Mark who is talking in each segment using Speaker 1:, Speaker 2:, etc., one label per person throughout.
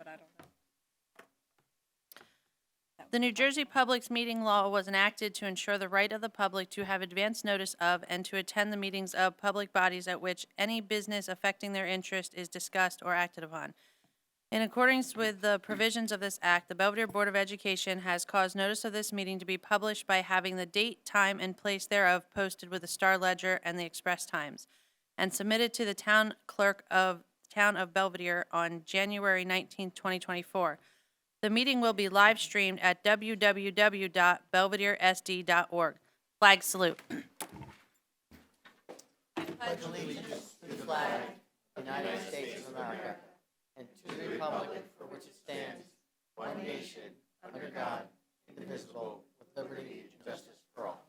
Speaker 1: but I don't know.
Speaker 2: The New Jersey Public Meeting Law was enacted to ensure the right of the public to have advance notice of and to attend the meetings of public bodies at which any business affecting their interest is discussed or acted upon. In accordance with the provisions of this act, the Belvidere Board of Education has caused notice of this meeting to be published by having the date, time, and place thereof posted with the Star Ledger and the Express Times, and submitted to the town clerk of Town of Belvidere on January 19, 2024. The meeting will be live streamed at www.belvideresd.org. Flag salute.
Speaker 3: Pledge allegiance to the flag of the United States of America and to the republic for which it stands, one nation, under God, indivisible, with liberty and justice for all.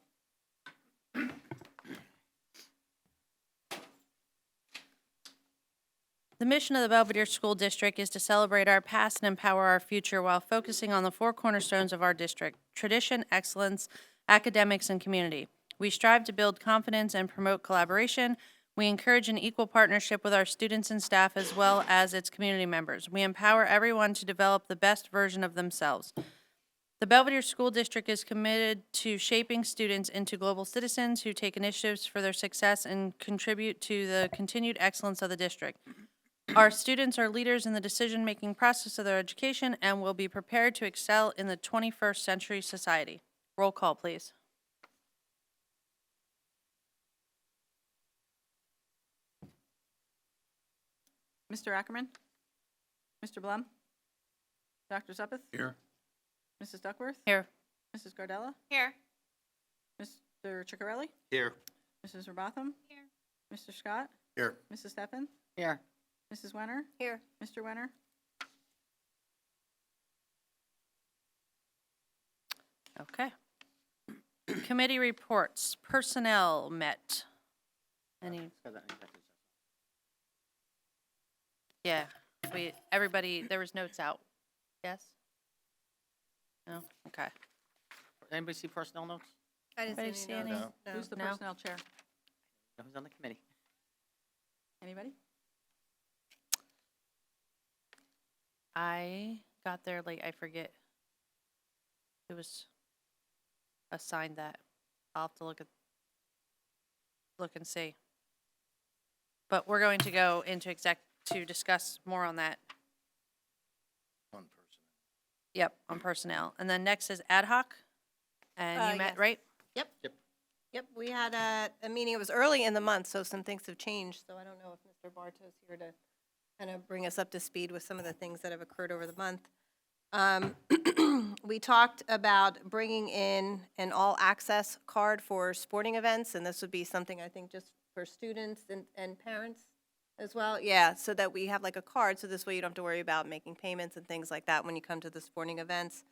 Speaker 2: The mission of the Belvidere School District is to celebrate our past and empower our future while focusing on the four cornerstones of our district: tradition, excellence, academics, and community. We strive to build confidence and promote collaboration. We encourage an equal partnership with our students and staff as well as its community members. We empower everyone to develop the best version of themselves. The Belvidere School District is committed to shaping students into global citizens who take initiatives for their success and contribute to the continued excellence of the district. Our students are leaders in the decision-making process of their education and will be prepared to excel in the 21st century society. Roll call, please.
Speaker 1: Mr. Ackerman? Mr. Blum? Dr. Zuppeth?
Speaker 4: Here.
Speaker 1: Mrs. Duckworth?
Speaker 2: Here.
Speaker 1: Mrs. Gardella?
Speaker 5: Here.
Speaker 1: Mr. Ciccarelli?
Speaker 4: Here.
Speaker 1: Mrs. Robotham?
Speaker 5: Here.
Speaker 1: Mr. Scott?
Speaker 4: Here.
Speaker 1: Mrs. Steffen?
Speaker 3: Here.
Speaker 1: Mrs. Wenner?
Speaker 5: Here.
Speaker 1: Mr. Wenner?
Speaker 2: Okay. Committee reports. Personnel met. Any? Yeah, everybody, there was notes out. Yes? No? Okay.
Speaker 3: Anybody see personnel notes?
Speaker 5: I didn't
Speaker 2: Anybody
Speaker 5: see
Speaker 2: see
Speaker 5: any
Speaker 2: any?
Speaker 5: notes. No.
Speaker 1: Who's the
Speaker 2: No.
Speaker 1: personnel chair?
Speaker 3: No, who's on the committee?
Speaker 1: Anybody?
Speaker 2: I got there late, I forget who was assigned that. I'll have to look and see. But we're going to go into exec to discuss more on that.
Speaker 4: One person.
Speaker 2: Yep, on personnel. And then next is ad hoc. And you met,
Speaker 5: Yes.
Speaker 2: right?
Speaker 5: Yep, we had a meeting, it was early in the month, so some things have changed, so I don't know if Mr. Bartow's here to kind of bring us up to speed with some of the things that have occurred over the month. We talked about bringing in an all-access card for sporting events, and this would be something, I think, just for students and parents as well. Yeah, so that we have like a card, so this way you don't have to worry about making payments and things like that when you come to the sporting events.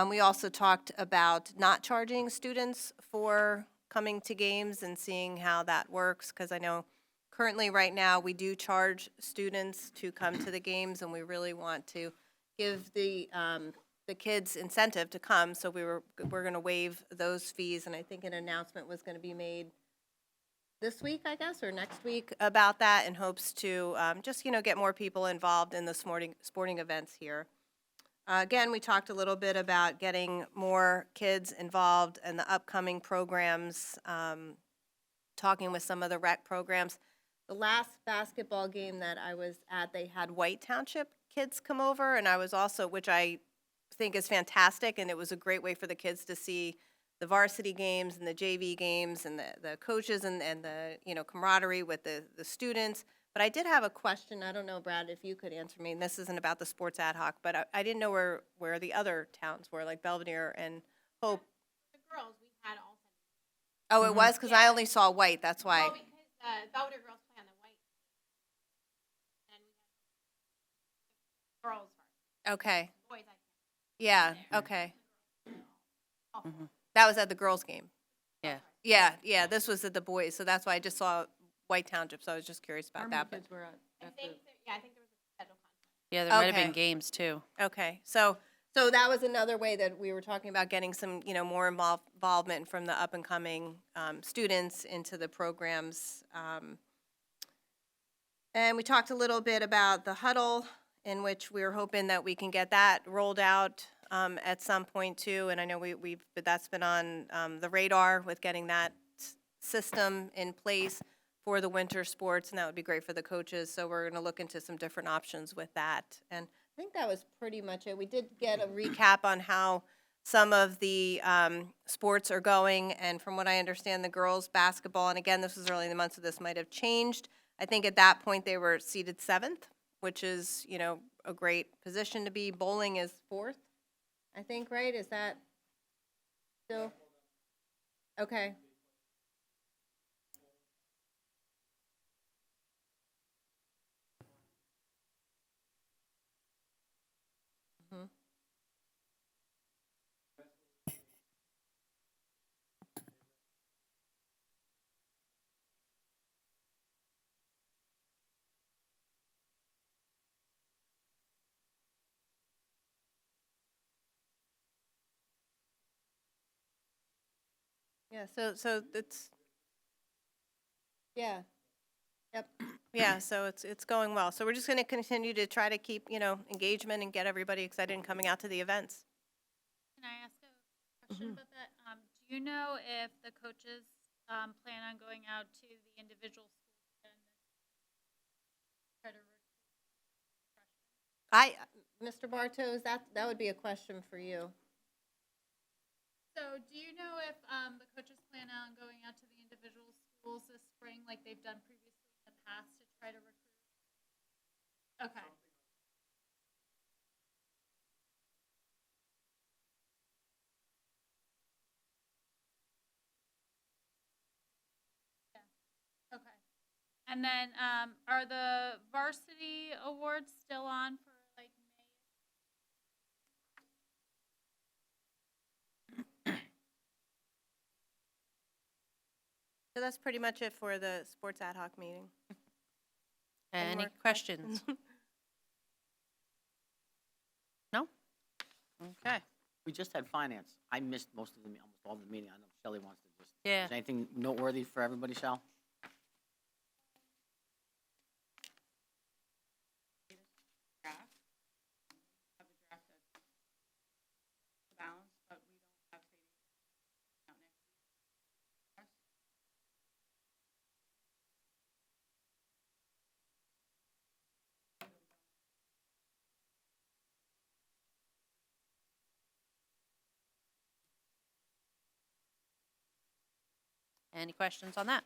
Speaker 5: We also talked about not charging students for coming to games and seeing how that works, because I know currently, right now, we do charge students to come to the games, and we really want to give the kids incentive to come, so we're going to waive those fees, and I think an announcement was going to be made this week, I guess, or next week about that, in hopes to just, get more people involved in the sporting events here. Again, we talked a little bit about getting more kids involved in the upcoming programs, talking with some of the rec programs. The last basketball game that I was at, they had White Township kids come over, and I was also, which I think is fantastic, and it was a great way for the kids to see the varsity games and the JV games and the coaches and the camaraderie with the students. But I did have a question. I don't know, Brad, if you could answer me. And this isn't about the sports ad hoc, but I didn't know where the other towns were, like Belvidere and Hope.
Speaker 6: The girls, we had all seven.
Speaker 5: Oh, it was? Because I
Speaker 6: Yeah.
Speaker 5: only saw white, that's why.
Speaker 6: Well, because Belvedere girls play on the white team. And we had girls first.
Speaker 5: Okay.
Speaker 6: Boys, I
Speaker 5: Yeah, okay.
Speaker 2: Mhm.
Speaker 5: That was at the girls' game.
Speaker 2: Yeah.
Speaker 5: Yeah, this was at the boys, so that's why I just saw White Township, so I was just curious
Speaker 1: How
Speaker 5: about
Speaker 1: many
Speaker 5: that. But
Speaker 1: kids were
Speaker 6: I
Speaker 1: at
Speaker 6: think, I think there was a schedule conflict.
Speaker 2: Yeah, there might have
Speaker 5: Okay.
Speaker 2: been games too.
Speaker 5: Okay, so that was another way that we were talking about getting some, more involvement from the up-and-coming students into the programs. And we talked a little bit about the huddle in which we're hoping that we can get that rolled out at some point too. And I know but that's been on the radar with getting that system in place for the winter sports, and that would be great for the coaches. So we're going to look into some different options with that. And I think that was pretty much it. We did get a recap on how some of the sports are going, and from what I understand, the girls' basketball, and again, this was early in the month, so this might have changed. I think at that point, they were seated 7th, which is, a great position to be. Bowling is 4th, I think, right? Is that still? Okay. Mhm. Yeah, so it's, yeah, yep, yeah, so it's going well. So we're just going to continue to try to keep, engagement and get everybody excited and coming out to the events.
Speaker 6: Can I ask a question about that? Do you know if the coaches plan on going out to the individual schools again? Try to
Speaker 5: Mr. Bartos, that would be a question for you.
Speaker 6: So, do you know if the coaches plan on going out to the individual schools this spring, like they've done previously in the past, to try to recruit? Okay. Yeah. Okay. And then, are the varsity awards still on for like May?
Speaker 5: So that's pretty much it for the sports ad hoc meeting.
Speaker 2: Any
Speaker 5: more
Speaker 2: questions? No? Okay.
Speaker 3: We just had finance. I missed most of almost all of the meeting. I know Shelley wants to just.
Speaker 2: Yeah.
Speaker 3: Is anything noteworthy for everybody, Shell?
Speaker 1: Draft. Have a draft that's balanced, but we don't have savings out next year. Yes.
Speaker 2: Any questions on that?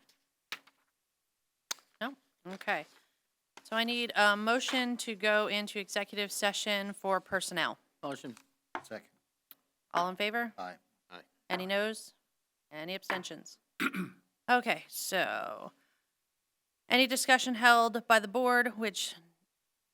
Speaker 2: No? Okay. So I need a motion to go into executive session for personnel.
Speaker 3: Motion.
Speaker 4: Second.
Speaker 2: All in favor?
Speaker 4: Aye.
Speaker 2: Any noes? Any abstentions? Okay, so any discussion held by the board which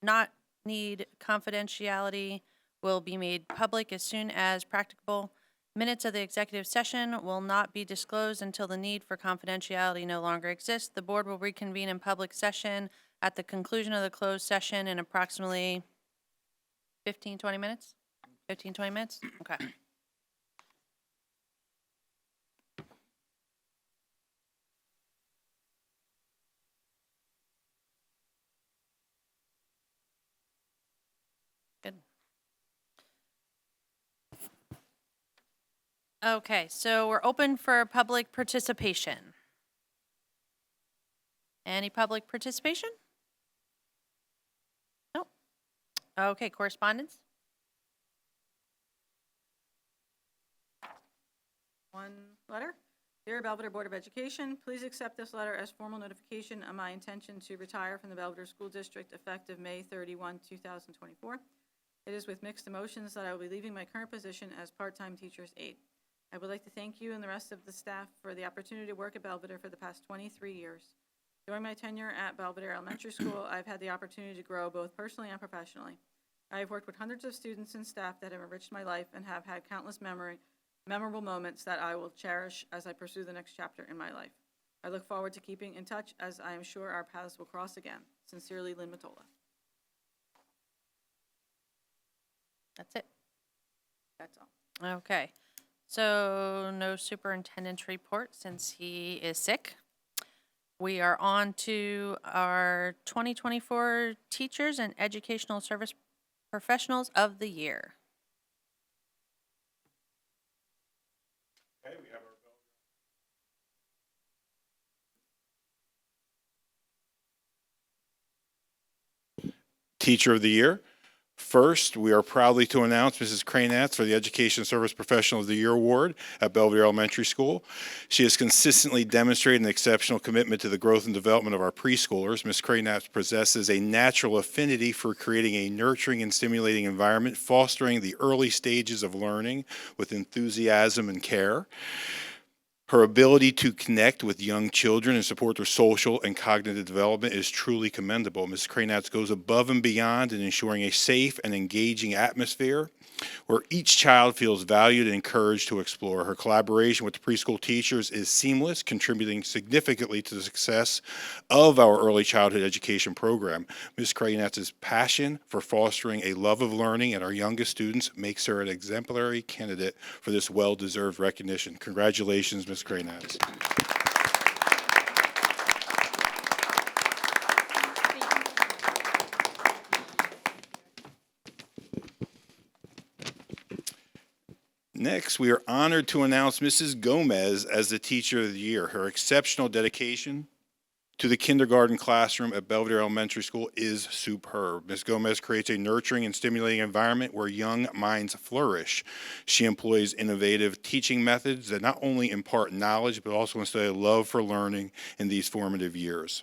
Speaker 2: not need confidentiality will be made public as soon as practicable. Minutes of the executive session will not be disclosed until the need for confidentiality no longer exists. The board will reconvene in public session at the conclusion of the closed session in approximately 15, 20 minutes? 15, 20 minutes? Okay. Good. Okay, so we're open for public participation. Any public participation? No. Okay, correspondence?
Speaker 1: One letter. Dear Belvidere Board of Education, please accept this letter as formal notification of my intention to retire from the Belvidere School District effective May 31, 2024. It is with mixed emotions that I will be leaving my current position as part-time teacher's aide. I would like to thank you and the rest of the staff for the opportunity to work at Belvidere for the past 23 years. During my tenure at Belvidere Elementary School, I've had the opportunity to grow both personally and professionally. I have worked with hundreds of students and staff that have enriched my life and have had countless memorable moments that I will cherish as I pursue the next chapter in my life. I look forward to keeping in touch, as I am sure our paths will cross again. Sincerely, Lynn Matola.
Speaker 2: That's it.
Speaker 1: That's all.
Speaker 2: Okay, so no superintendent's report since he is sick. We are on to our 2024 Teachers and Educational Service Professionals of the Year.
Speaker 7: Teacher of the Year. First, we are proudly to announce Mrs. Kranatz for the Education Service Professional of the Year Award at Belvidere Elementary School. She has consistently demonstrated an exceptional commitment to the growth and development of our preschoolers. Ms. Kranatz possesses a natural affinity for creating a nurturing and stimulating environment, fostering the early stages of learning with enthusiasm and care. Her ability to connect with young children and support their social and cognitive development is truly commendable. Ms. Kranatz goes above and beyond in ensuring a safe and engaging atmosphere where each child feels valued and encouraged to explore. Her collaboration with the preschool teachers is seamless, contributing significantly to the success of our early childhood education program. Ms. Kranatz's passion for fostering a love of learning in our youngest students makes her an exemplary candidate for this well-deserved recognition. Congratulations, Ms. Kranatz. Next, we are honored to announce Mrs. Gomez as the Teacher of the Year. Her exceptional dedication to the kindergarten classroom at Belvidere Elementary School is superb. Ms. Gomez creates a nurturing and stimulating environment where young minds flourish. She employs innovative teaching methods that not only impart knowledge, but also instill a love for learning in these formative years.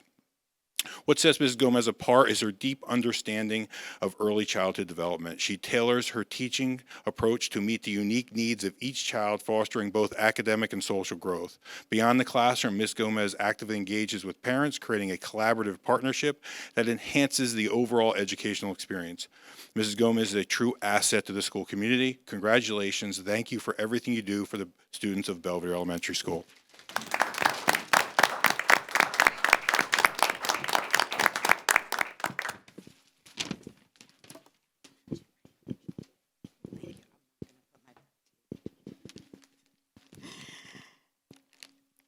Speaker 7: What sets Ms. Gomez apart is her deep understanding of early childhood development. She tailors her teaching approach to meet the unique needs of each child, fostering both academic and social growth. Beyond the classroom, Ms. Gomez actively engages with parents, creating a collaborative partnership that enhances the overall educational experience. Mrs. Gomez is a true asset to the school community. Congratulations. Thank you for everything you do for the students of Belvidere Elementary School.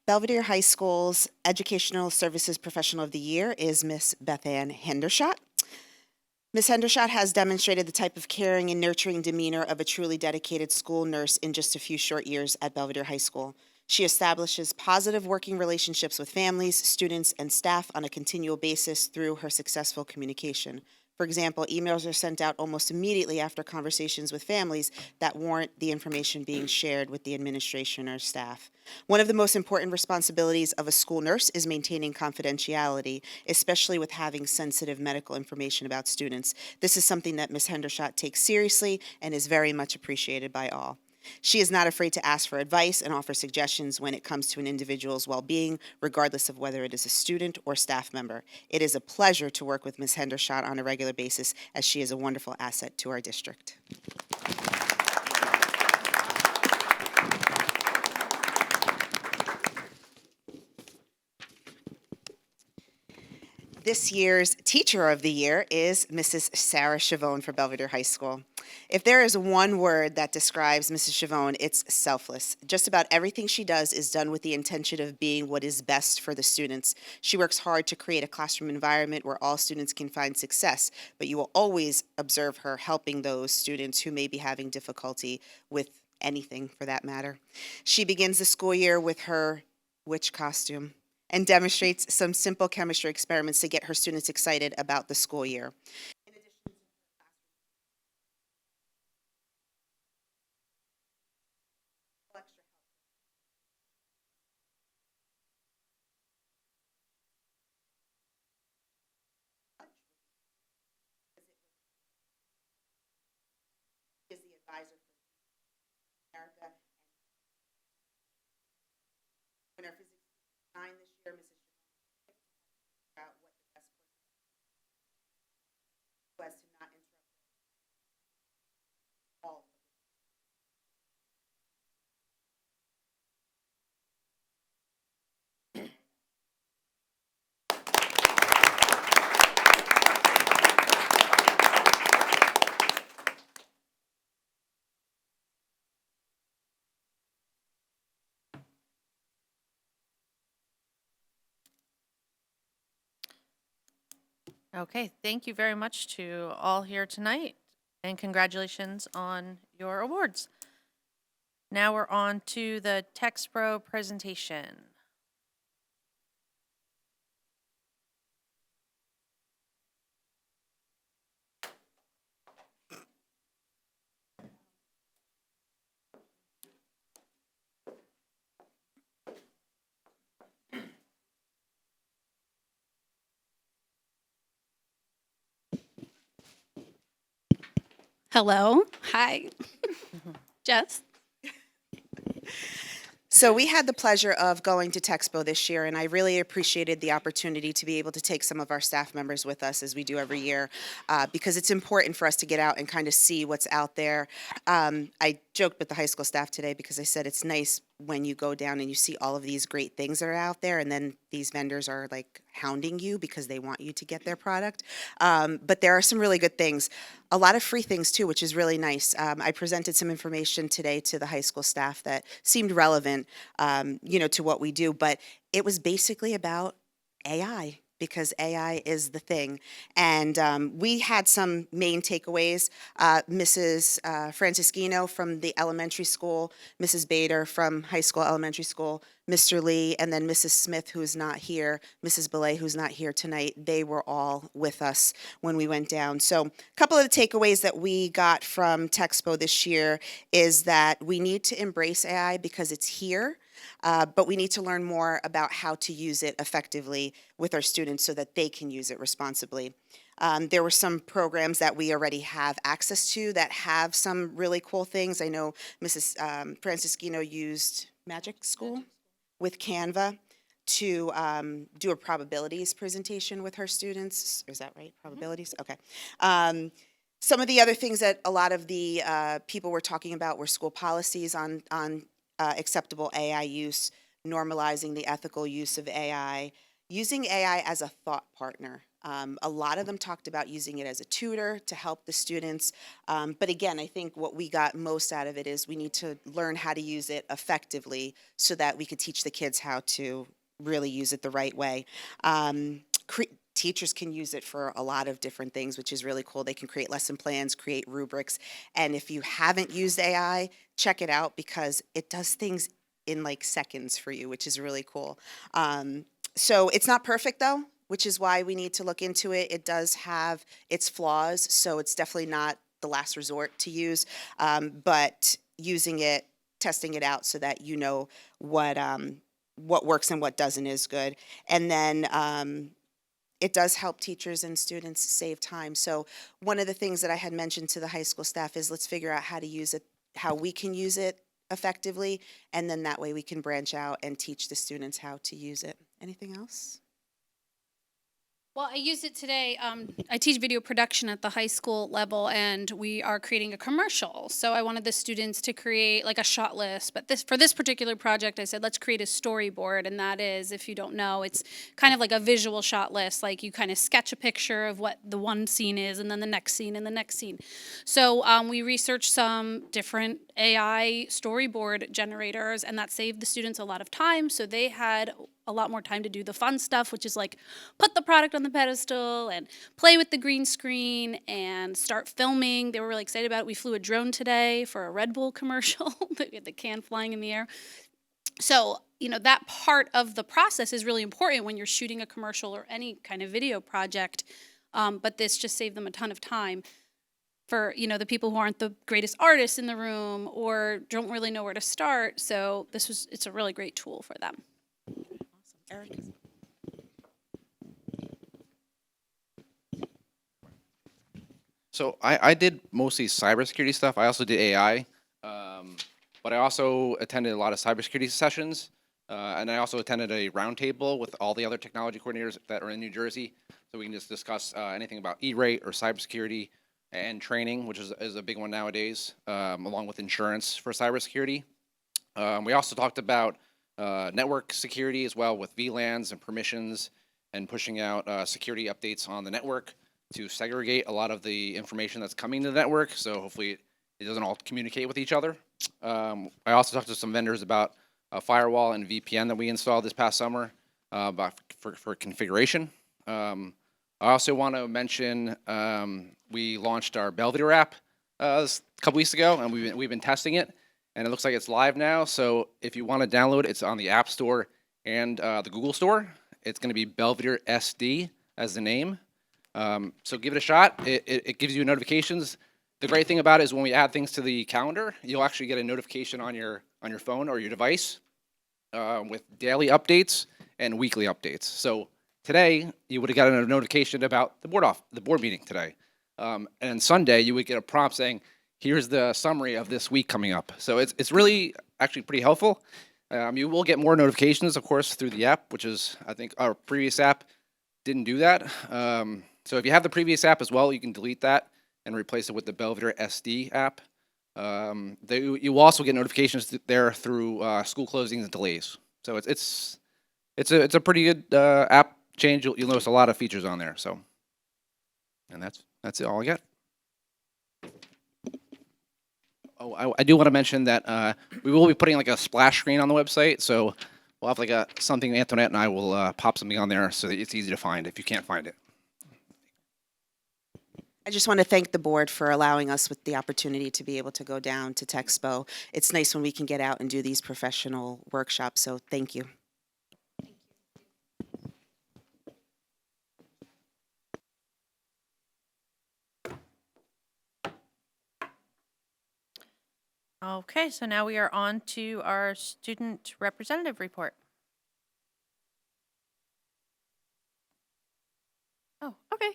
Speaker 8: Belvidere High School's Educational Services Professional of the Year is Miss Beth Ann Hendershot. Ms. Hendershot has demonstrated the type of caring and nurturing demeanor of a truly dedicated school nurse in just a few short years at Belvidere High School. She establishes positive working relationships with families, students, and staff on a continual basis through her successful communication. For example, emails are sent out almost immediately after conversations with families that warrant the information being shared with the administration or staff. One of the most important responsibilities of a school nurse is maintaining confidentiality, especially with having sensitive medical information about students. This is something that Ms. Hendershot takes seriously and is very much appreciated by all. She is not afraid to ask for advice and offer suggestions when it comes to an individual's well-being, regardless of whether it is a student or staff member. It is a pleasure to work with Ms. Hendershot on a regular basis, as she is a wonderful asset to our district. This year's Teacher of the Year is Mrs. Sarah Chavone for Belvidere High School. If there is one word that describes Mrs. Chavone, it's selfless. Just about everything she does is done with the intention of being what is best for the students. She works hard to create a classroom environment where all students can find success, but you will always observe her helping those students who may be having difficulty with anything for that matter. She begins the school year with her witch costume and demonstrates some simple chemistry experiments to get her students excited about the school year. She is the advisor for America. Winner Physics 9 this year, Mrs. About what the best course
Speaker 2: Okay, thank you very much to all here tonight, and congratulations on your awards. Now we're on to the TextPro presentation.
Speaker 9: Hello. Hi. Jess.
Speaker 8: So we had the pleasure of going to Texpo this year, and I really appreciated the opportunity to be able to take some of our staff members with us, as we do every year, because it's important for us to get out and kind of see what's out there. I joked with the high school staff today because I said it's nice when you go down and you see all of these great things that are out there, and then these vendors are like hounding you because they want you to get their product. But there are some really good things. A lot of free things too, which is really nice. I presented some information today to the high school staff that seemed relevant, to what we do, but it was basically about AI, because AI is the thing. And we had some main takeaways. Mrs. Francisquino from the elementary school, Mrs. Bader from high school, elementary school, Mr. Lee, and then Mrs. Smith, who's not here, Mrs. Belay, who's not here tonight. They were all with us when we went down. So a couple of the takeaways that we got from Texpo this year is that we need to embrace AI because it's here. But we need to learn more about how to use it effectively with our students so that they can use it responsibly. There were some programs that we already have access to that have some really cool things. I know Mrs. Francisquino used Magic School with Canva to do a probabilities presentation with her students. Is that right? Probabilities? Okay. Some of the other things that a lot of the people were talking about were school policies on acceptable AI use, normalizing the ethical use of AI, using AI as a thought partner. A lot of them talked about using it as a tutor to help the students. But again, I think what we got most out of it is we need to learn how to use it effectively so that we could teach the kids how to really use it the right way. Teachers can use it for a lot of different things, which is really cool. They can create lesson plans, create rubrics. And if you haven't used AI, check it out because it does things in like seconds for you, which is really cool. So it's not perfect though, which is why we need to look into it. It does have its flaws, so it's definitely not the last resort to use. But using it, testing it out so that you know what works and what doesn't is good. And then it does help teachers and students save time. So one of the things that I had mentioned to the high school staff is let's figure out how to use it, how we can use it effectively, and then that way we can branch out and teach the students how to use it. Anything else?
Speaker 9: Well, I used it today. I teach video production at the high school level, and we are creating a commercial. So I wanted the students to create like a shot list. But for this particular project, I said, let's create a storyboard. And that is, if you don't know, it's kind of like a visual shot list. Like you kind of sketch a picture of what the one scene is, and then the next scene, and the next scene. So we researched some different AI storyboard generators, and that saved the students a lot of time. So they had a lot more time to do the fun stuff, which is like put the product on the pedestal and play with the green screen and start filming. They were really excited about it. We flew a drone today for a Red Bull commercial. We had the can flying in the air. So, that part of the process is really important when you're shooting a commercial or any kind of video project. But this just saved them a ton of time for, the people who aren't the greatest artists in the room or don't really know where to start. So it's a really great tool for them.
Speaker 8: Eric?
Speaker 10: So I did mostly cybersecurity stuff. I also did AI, but I also attended a lot of cybersecurity sessions, and I also attended a roundtable with all the other technology coordinators that are in New Jersey, so we can just discuss anything about E-rate or cybersecurity and training, which is a big one nowadays, along with insurance for cybersecurity. We also talked about network security as well with VLANs and permissions and pushing out security updates on the network to segregate a lot of the information that's coming to the network, so hopefully it doesn't all communicate with each other. I also talked to some vendors about a firewall and VPN that we installed this past summer for configuration. I also want to mention we launched our Belvidere app a couple weeks ago, and we've been testing it, and it looks like it's live now. So if you want to download it, it's on the App Store and the Google Store. It's going to be Belvidere SD as the name. So give it a shot. It gives you notifications. The great thing about it is when we add things to the calendar, you'll actually get a notification on your phone or your device with daily updates and weekly updates. So today you would have gotten a notification about the board meeting today, and Sunday you would get a prompt saying, "Here's the summary of this week coming up." So it's really actually pretty helpful. You will get more notifications, of course, through the app, which is I think our previous app didn't do that. So if you have the previous app as well, you can delete that and replace it with the Belvidere SD app. You will also get notifications there through school closings and delays. So it's a pretty good app change. You'll notice a lot of features on there. So, and that's it. All I got. Oh, I do want to mention that we will be putting like a splash screen on the website. So we'll have like something Antoinette and I will pop something on there so that it's easy to find if you can't find it.
Speaker 8: I just want to thank the board for allowing us with the opportunity to be able to go down to Texpo. It's nice when we can get out and do these professional workshops, so thank you.
Speaker 2: Okay, so now we are on to our student representative report.
Speaker 11: Oh, okay.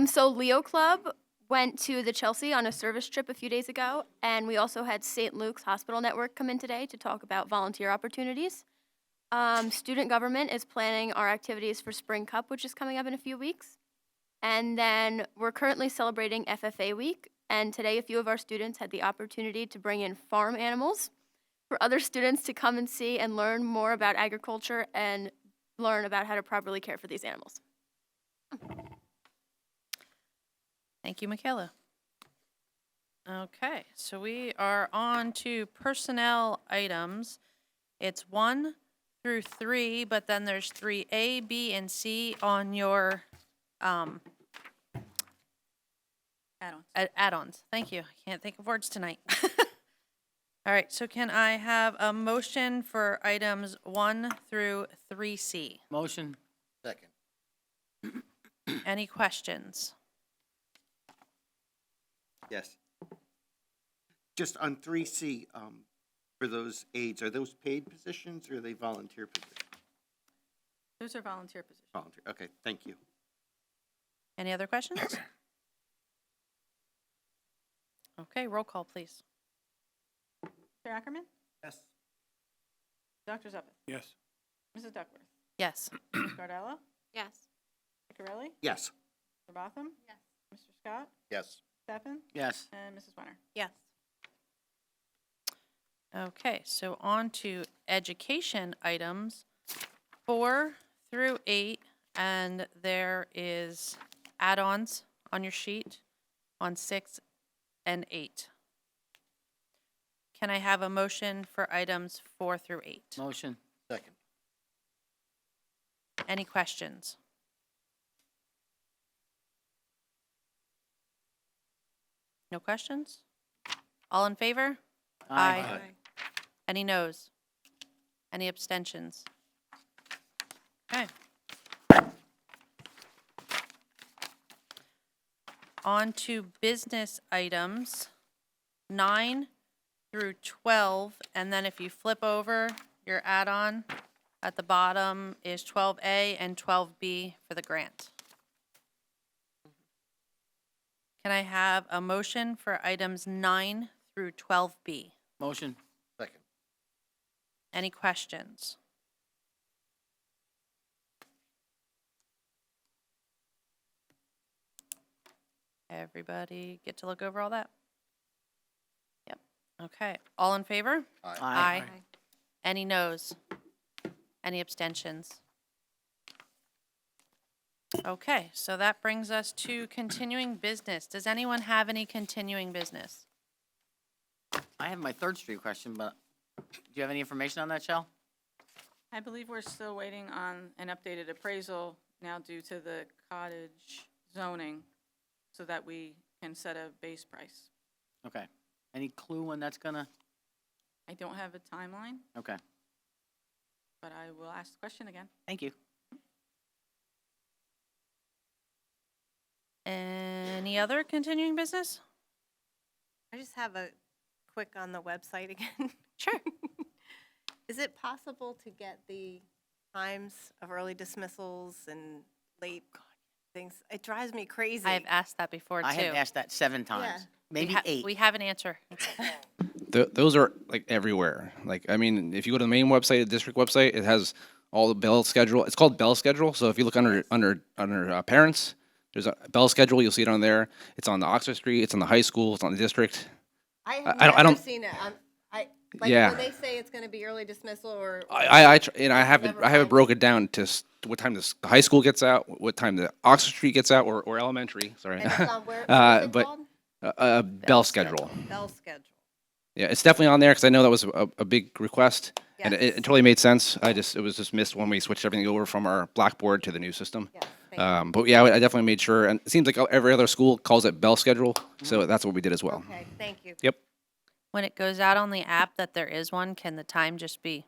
Speaker 11: So Leo Club went to the Chelsea on a service trip a few days ago, and we also had St. Luke's Hospital Network come in today to talk about volunteer opportunities. Student government is planning our activities for Spring Cup, which is coming up in a few weeks. And then we're currently celebrating FFA Week, and today a few of our students had the opportunity to bring in farm animals for other students to come and see and learn more about agriculture and learn about how to properly care for these animals.
Speaker 2: Thank you, Michaela. Okay, so we are on to personnel items. It's 1 through 3, but then there's 3A, B, and C on your add-ons. Thank you. I can't think of words tonight. All right, so can I have a motion for items 1 through 3C?
Speaker 3: Motion.
Speaker 4: Second.
Speaker 2: Any questions?
Speaker 12: Yes. Just on 3C, for those aides, are those paid positions or are they volunteer positions?
Speaker 1: Those are volunteer positions.
Speaker 12: Volunteer, okay, thank you.
Speaker 2: Any other questions? Okay, roll call, please.
Speaker 1: Mr. Ackerman?
Speaker 12: Yes.
Speaker 1: Dr. Zuppeth?
Speaker 4: Yes.
Speaker 1: Mrs. Duckworth?
Speaker 2: Yes.
Speaker 1: Ms. Gardella?
Speaker 11: Yes.
Speaker 1: Piccarelli?
Speaker 12: Yes.
Speaker 1: Mr. Botham?
Speaker 6: Yes.
Speaker 1: Mr. Scott?
Speaker 4: Yes.
Speaker 1: Stefan?
Speaker 3: Yes.
Speaker 1: And Mrs. Weiner?
Speaker 5: Yes.
Speaker 2: Okay, so on to education items 4 through 8, and there is add-ons on your sheet on 6 and 8. Can I have a motion for items 4 through 8?
Speaker 3: Motion.
Speaker 4: Second.
Speaker 2: Any questions? No questions? All in favor? Aye. Any noes? Any abstentions? Okay. On to business items 9 through 12, and then if you flip over your add-on, at the bottom is 12A and 12B for the grant. Can I have a motion for items 9 through 12B?
Speaker 3: Motion.
Speaker 4: Second.
Speaker 2: Any questions? Everybody get to look over all that? Yep. Okay. All in favor?
Speaker 3: Aye.
Speaker 2: Any noes? Any abstentions? Okay, so that brings us to continuing business. Does anyone have any continuing business?
Speaker 3: I have my Third Street question, but do you have any information on that, Shell?
Speaker 1: I believe we're still waiting on an updated appraisal now due to the cottage zoning, so that we can set a base price.
Speaker 3: Okay. Any clue when that's gonna,
Speaker 1: I don't have a timeline,
Speaker 3: okay,
Speaker 1: but I will ask the question again.
Speaker 3: thank you.
Speaker 2: Any other continuing business?
Speaker 5: I just have a quick on the website again.
Speaker 2: Sure.
Speaker 5: Is it possible to get the times of early dismissals and late things? It drives me crazy.
Speaker 2: I have asked that before, too.
Speaker 3: I have asked that 7 times, maybe 8.
Speaker 2: We have an answer.
Speaker 10: Those are like everywhere. Like, I mean, if you go to the main website, the district website, it has all the bell schedule. It's called bell schedule. So if you look under parents, there's a bell schedule. You'll see it on there. It's on the Oxford Street. It's on the high school. It's on the district.
Speaker 5: I have
Speaker 10: I
Speaker 5: never
Speaker 10: don't-
Speaker 5: seen it.
Speaker 10: Yeah.
Speaker 5: When they say it's going to be early dismissal or
Speaker 10: I have it.
Speaker 5: Never
Speaker 10: I have it
Speaker 5: mind.
Speaker 10: broken down to what time the high school gets out, what time the Oxford Street gets out, or elementary. Sorry.
Speaker 5: and it's on where what is it
Speaker 10: but
Speaker 5: called?
Speaker 10: bell schedule.
Speaker 5: Bell schedule.
Speaker 10: Yeah, it's definitely on there because I know that was a big request, and
Speaker 5: Yes.
Speaker 10: it totally made sense. It was just missed when we switched everything over from our Blackboard to the new system.
Speaker 5: Yes, thank you.
Speaker 10: But yeah, I definitely made sure, and it seems like every other school calls it bell schedule, so that's what we did as well.
Speaker 5: Okay, thank you.
Speaker 10: Yep.
Speaker 2: When it goes out on the app that there is one, can the time just be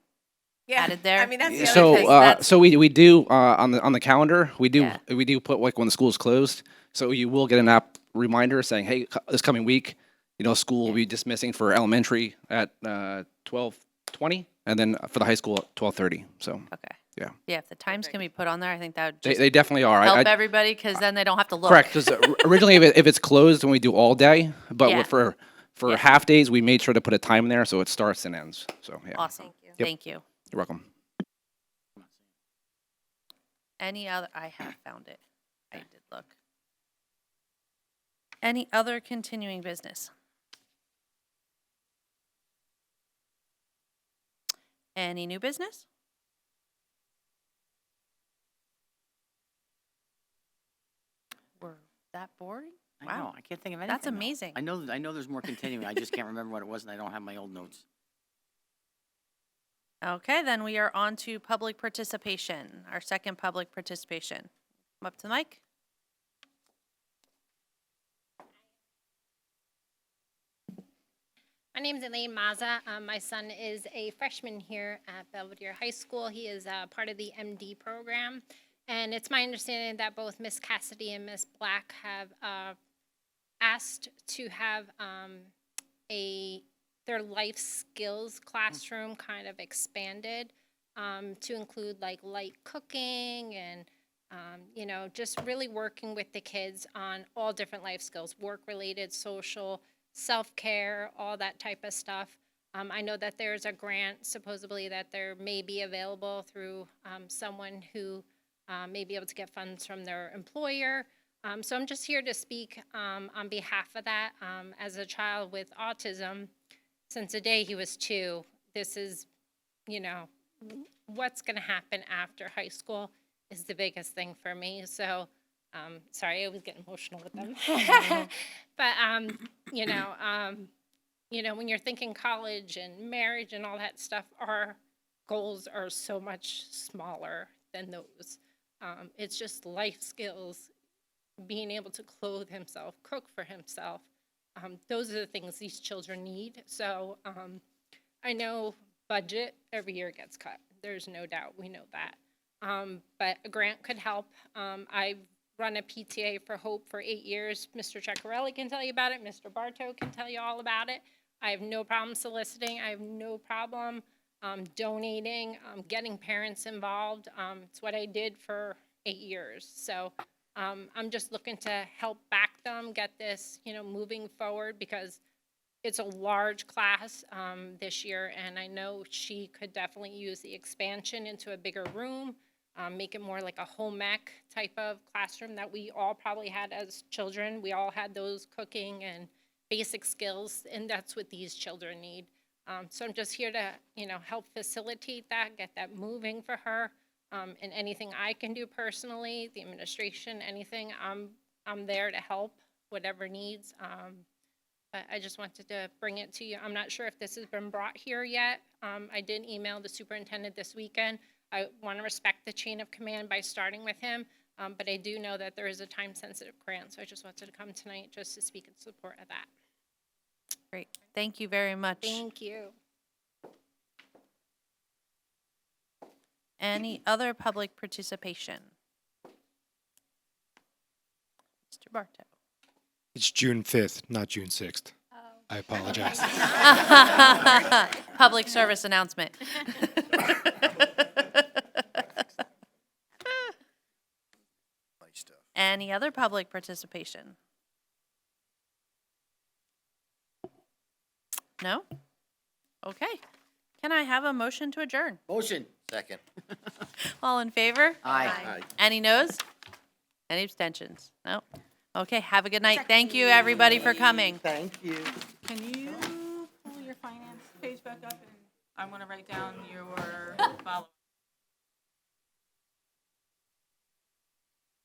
Speaker 5: Yeah,
Speaker 2: added there?
Speaker 5: I mean, that's the other
Speaker 10: So
Speaker 5: thing.
Speaker 10: so we do on the calendar we do
Speaker 2: Yeah.
Speaker 10: we do put like when the school's closed, so you will get an app reminder saying, hey, this coming week, school will be dismissing for elementary at 12:20, and then for the high school at 12:30. So
Speaker 2: Okay.
Speaker 10: yeah,
Speaker 2: Yeah, if the times can be put on there, I think that would
Speaker 10: they
Speaker 2: just
Speaker 10: they definitely are.
Speaker 2: help everybody, because then they don't have to look.
Speaker 10: Correct, because originally if it's closed, then we do all day, but
Speaker 2: Yeah.
Speaker 10: for
Speaker 2: Yeah.
Speaker 10: half days, we made sure to put a time in there so it starts and ends. So yeah,
Speaker 2: Awesome.
Speaker 5: Thank you.
Speaker 10: Yep.
Speaker 2: Thank you.
Speaker 10: you're welcome.
Speaker 2: Any other, I have found it. I did look. Any other continuing business? Any new business? Were that boring?
Speaker 3: I
Speaker 2: Wow.
Speaker 3: know, I can't think of anything.
Speaker 2: That's
Speaker 3: though.
Speaker 2: amazing.
Speaker 3: I know there's more continuing, I just can't remember what it was, and I don't have my old notes.
Speaker 2: Okay, then we are on to public participation, our second public participation. Come up to the mic.
Speaker 13: My name is Elaine Maza. My son is a freshman here at Belvidere High School. He is part of the MD program. And it's my understanding that both Miss Cassidy and Miss Black have asked to have their life skills classroom kind of expanded to include like light cooking and just really working with the kids on all different life skills, work-related, social, self-care, all that type of stuff. I know that there's a grant supposedly that there may be available through someone who may be able to get funds from their employer. So I'm just here to speak on behalf of that. As a child with autism, since the day he was 2, this is, what's going to happen after high school is the biggest thing for me. So, sorry, I was getting emotional with them. But, when you're thinking college and marriage and all that stuff, our goals are so much smaller than those. It's just life skills, being able to clothe himself, cook for himself. Those are the things these children need. So I know budget every year gets cut. There's no doubt. We know that. But a grant could help. I've run a PTA for Hope for 8 years. Mr. Ceccarelli can tell you about it. Mr. Bartow can tell you all about it. I have no problem soliciting. I have no problem donating, getting parents involved. It's what I did for 8 years. So I'm just looking to help back them, get this, moving forward, because it's a large class this year, and I know she could definitely use the expansion into a bigger room, make it more like a home ec type of classroom that we all probably had as children. We all had those cooking and basic skills, and that's what these children need. So I'm just here to, help facilitate that, get that moving for her. And anything I can do personally, the administration, anything, I'm there to help, whatever needs. But I just wanted to bring it to you. I'm not sure if this has been brought here yet. I did email the superintendent this weekend. I want to respect the chain of command by starting with him. But I do know that there is a time-sensitive grant, so I just wanted to come tonight just to speak in support of that.
Speaker 2: Great. Thank you very much.
Speaker 13: Thank you.
Speaker 2: Any other public participation? Mr. Bartow.
Speaker 14: It's June 5th, not June 6th. I apologize.
Speaker 2: Public service announcement.
Speaker 4: Nice stuff.
Speaker 2: Any other public participation? No? Okay. Can I have a motion to adjourn?
Speaker 4: Motion. Second.
Speaker 2: All in favor?
Speaker 3: Aye.
Speaker 2: Any noes? Any abstentions? No? Okay, have a good night. Thank you, everybody, for coming.
Speaker 12: Thank you.
Speaker 1: Can you pull your finance page back up, and I want to write down your follow-up?